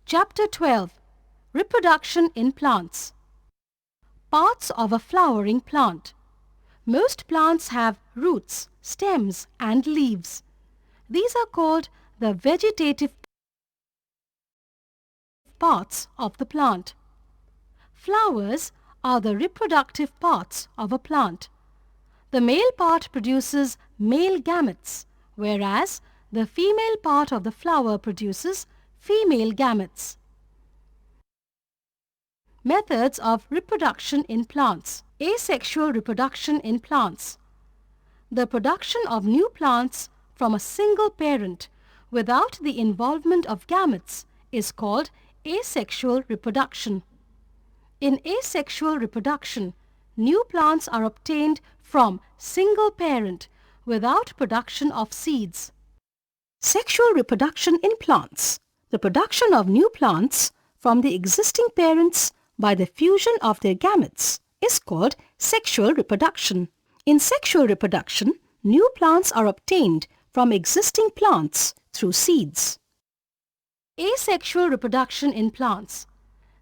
Chapter 12. Reproduction in Plants. Parts of a flowering plant. Most plants have roots, stems and leaves. These are called the vegetative parts of the plant. Flowers are the reproductive parts of a plant. The male part produces male gametes, whereas the female part of the flower produces female gametes. Methods of reproduction in plants. Asexual reproduction in plants. The production of new plants from a single parent without the involvement of gametes is called asexual reproduction. In asexual reproduction, new plants are obtained from single parent without production of seeds. Sexual reproduction in plants. The production of new plants from the existing parents by the fusion of their gametes is called sexual reproduction. In sexual reproduction, new plants are obtained from existing plants through seeds. Asexual reproduction in plants.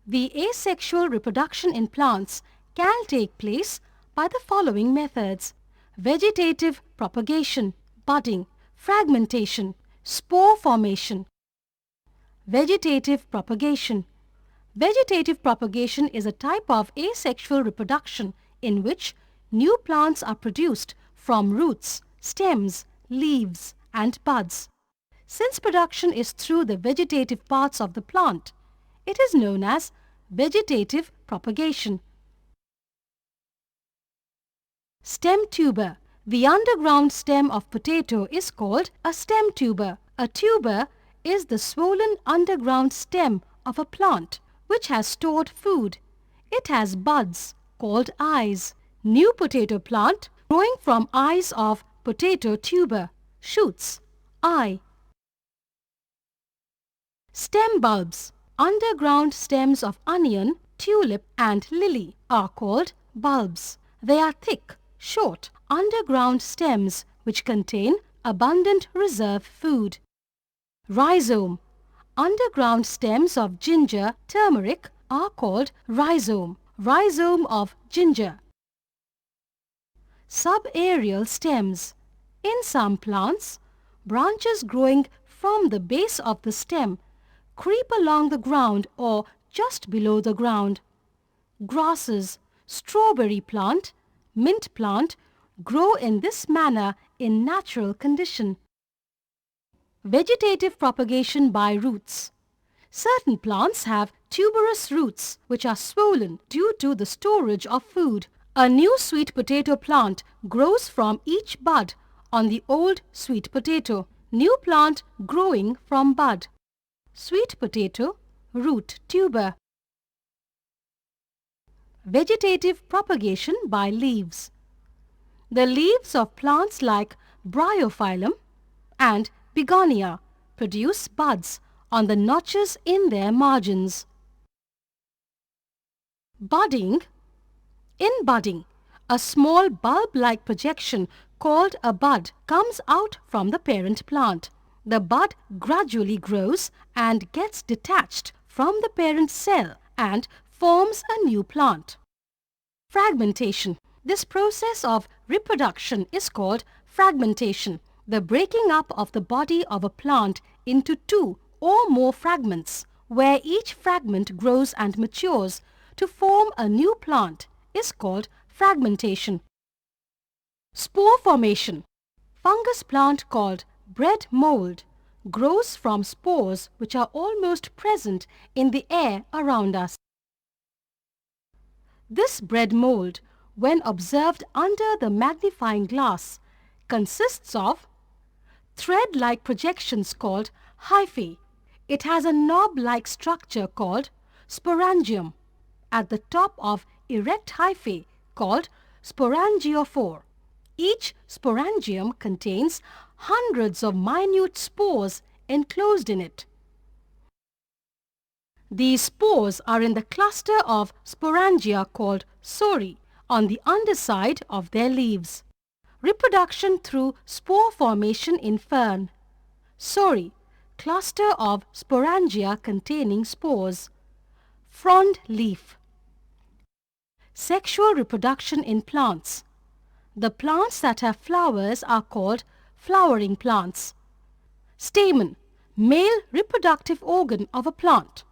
The asexual reproduction in plants can take place by the following methods: vegetative propagation, budding, fragmentation, spore formation. Vegetative propagation. Vegetative propagation is a type of asexual reproduction in which new plants are produced from roots, stems, leaves and buds. Since production is through the vegetative parts of the plant, it is known as vegetative propagation. Stem tuber. The underground stem of potato is called a stem tuber. A tuber is the swollen underground stem of a plant which has stored food. It has buds called eyes. New potato plant growing from eyes of potato tuber. Shoots. Eye. Stem bulbs. Underground stems of onion, tulip and lily are called bulbs. They are thick, short, underground stems which contain abundant reserve food. Rhizome. Underground stems of ginger, turmeric are called rhizome. Rhizome of ginger. Subaerial stems. In some plants, branches growing from the base of the stem creep along the ground or just below the ground. Grasses, strawberry plant, mint plant grow in this manner in natural condition. Vegetative propagation by roots. Certain plants have tuberous roots which are swollen due to the storage of food. A new sweet potato plant grows from each bud on the old sweet potato. New plant growing from bud. Sweet potato, root tuber. Vegetative propagation by leaves. The leaves of plants like bryophyllum and begonia produce buds on the notches in their margins. Budding. In budding, a small bulb-like projection called a bud comes out from the parent plant. The bud gradually grows and gets detached from the parent cell and forms a new plant. Fragmentation. This process of reproduction is called fragmentation, the breaking up of the body of a plant into two or more fragments, where each fragment grows and matures to form a new plant, is called fragmentation. Spore formation. Fungus plant called bread mold grows from spores which are almost present in the air around us. This bread mold, when observed under the magnifying glass, consists of thread-like projections called hyphae. It has a knob-like structure called sporangium at the top of erect hyphae called sporangiophore. Each sporangium contains hundreds of minute spores enclosed in it. These spores are in the cluster of sporangia called sori on the underside of their leaves. Reproduction through spore formation in fern. Sori, cluster of sporangia containing spores. Frond leaf. Sexual reproduction in plants. The plants that have flowers are called flowering plants. Stamen, male reproductive organ of a plant.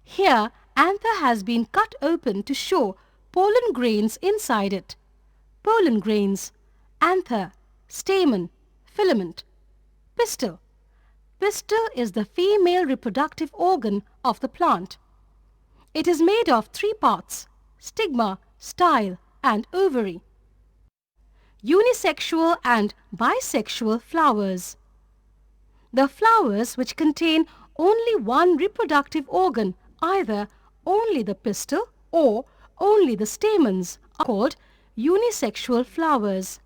Here, anther has been cut open to show pollen grains inside it. Pollen grains, anther, stamen, filament. Pistil. Pistil is the female reproductive organ of the plant. It is made of 3 parts: stigma, style, and ovary. Unisexual and bisexual flowers. The flowers which contain only one reproductive organ, either only the pistil or only the stamens, are called unisexual flowers.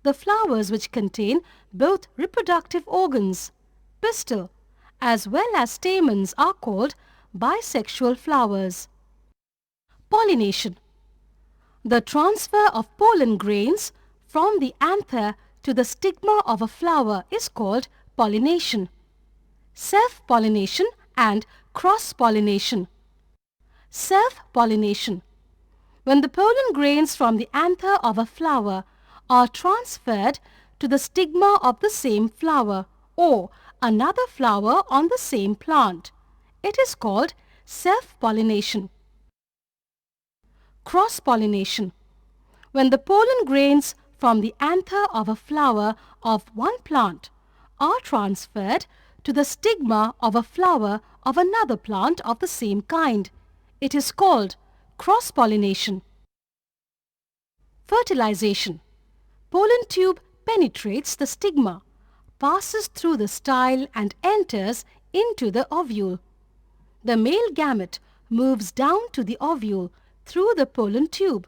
The flowers which contain both reproductive organs, pistil, as well as stamens, are called bisexual flowers. Pollination. The transfer of pollen grains from the anther to the stigma of a flower is called pollination. Self-pollination and cross-pollination. Self-pollination. When the pollen grains from the anther of a flower are transferred to the stigma of the same flower or another flower on the same plant, it is called self-pollination. Cross-pollination. When the pollen grains from the anther of a flower of one plant are transferred to the stigma of a flower of another plant of the same kind, it is called cross-pollination. Fertilization. Pollen tube penetrates the stigma, passes through the style and enters into the ovule. The male gamete moves down to the ovule through the pollen tube.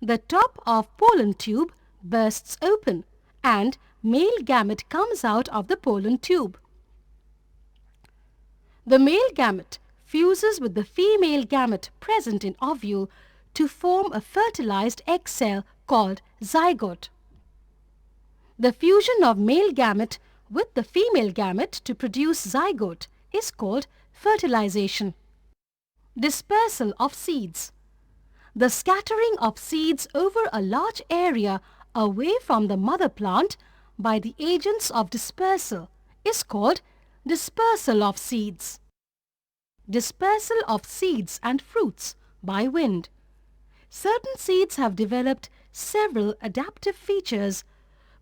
The top of pollen tube bursts open and male gamete comes out of the pollen tube. The male gamete fuses with the female gamete present in ovule to form a fertilized egg cell called zygote. The fusion of male gamete with the female gamete to produce zygote is called fertilization. Dispersal of seeds. The scattering of seeds over a large area away from the mother plant by the agents of dispersal is called dispersal of seeds. Dispersal of seeds and fruits by wind. Certain seeds have developed several adaptive features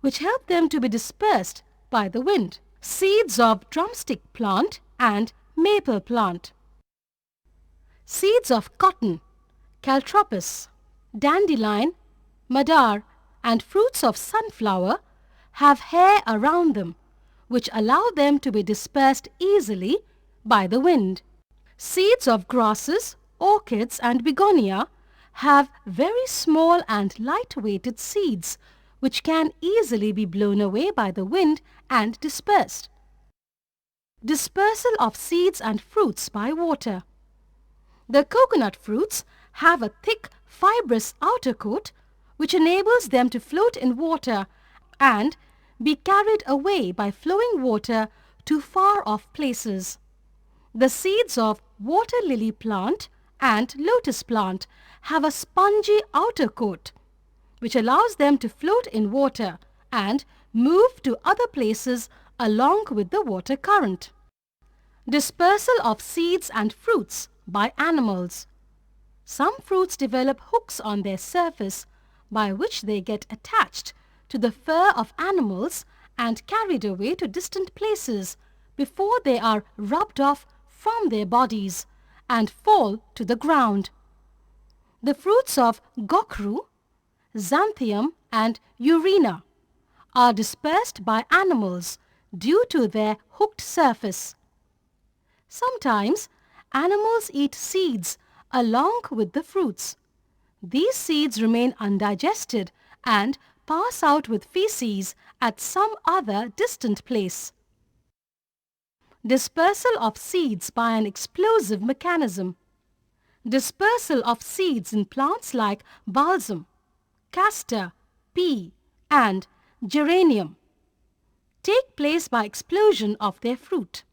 which help them to be dispersed by the wind. Seeds of drumstick plant and maple plant. Seeds of cotton, caltropis, dandelion, madar, and fruits of sunflower have hair around them, which allow them to be dispersed easily by the wind. Seeds of grasses, orchids, and begonia have very small and light-weighted seeds, which can easily be blown away by the wind and dispersed. Dispersal of seeds and fruits by water. The coconut fruits have a thick, fibrous outer coat which enables them to float in water and be carried away by flowing water to far-off places. The seeds of water lily plant and lotus plant have a spongy outer coat which allows them to float in water and move to other places along with the water current. Dispersal of seeds and fruits by animals. Some fruits develop hooks on their surface by which they get attached to the fur of animals and carried away to distant places before they are rubbed off from their bodies and fall to the ground. The fruits of gokru, xanthium, and urina are dispersed by animals due to their hooked surface. Sometimes animals eat seeds along with the fruits. These seeds remain undigested and pass out with feces at some other distant place. Dispersal of seeds by an explosive mechanism. Dispersal of seeds in plants like balsam, castor, pea, and geranium. take place by explosion of their fruit.